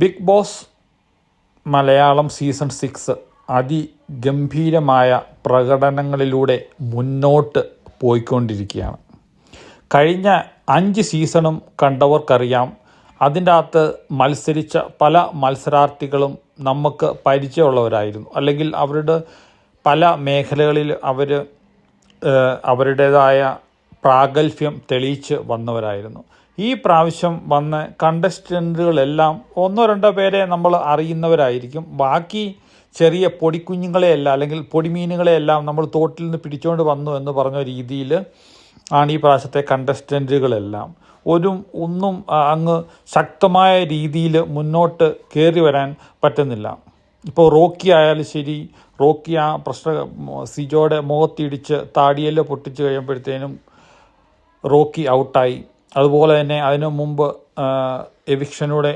Big boss Malayalam season 6 അതിഗംഭീരമായ പ്രകടനങ്ങളിലൂടെ മുന്നോട്ട് പോയിക്കൊണ്ടിരിക്കുകയാണ്. കഴിഞ്ഞ 5 സീസണും കണ്ടവർക്കറിയാം, അതിൻ്റെ അകത്ത് മത്സരിച്ച പല മത്സരാർത്ഥികളും നമുക്ക് പരിചയമുള്ളവരായിരുന്നു. അല്ലെങ്കിൽ അവരുടെ പല മേഖലകളിൽ അവരുടേതായ പ്രാഗൽഭ്യം തെളിയിച്ച് വന്നവരായിരുന്നു. ഈ പ്രാവശ്യം വന്ന കണ്ടസ്റ്റൻറ്റുകളെല്ലാം 1-2 പേരെ നമ്മൾ അറിയുന്നവരായിരിക്കും. ബാക്കി ചെറിയ പൊടിക്കുഞ്ഞുങ്ങളെയല്ല, അല്ലെങ്കിൽ പൊടിമീനുകളെയെല്ലാം നമ്മൾ തോട്ടിൽ നിന്ന് പിടിച്ചുകൊണ്ട് വന്നു എന്ന് പറഞ്ഞ രീതിയിൽ ആണ് ഈ പ്രാവശ്യത്തെ കണ്ടസ്റ്റൻറ്റുകളെല്ലാം. ഒന്നും അങ്ങ് ശക്തമായ രീതിയിൽ മുന്നോട്ട് കയറി വരാൻ പറ്റുന്നില്ല. ഇപ്പോൾ റോക്കി ആയാലും ശരി, റോക്കി ആ സിജോയുടെ മുഖത്തിടിച്ച് താടിയെല്ലാം പൊട്ടിച്ച് കഴിയുമ്പോഴത്തേനും റോക്കി ഔട്ടായി. അതുപോലെ തന്നെ അതിനു മുമ്പ് എവിക്ഷനൂടെ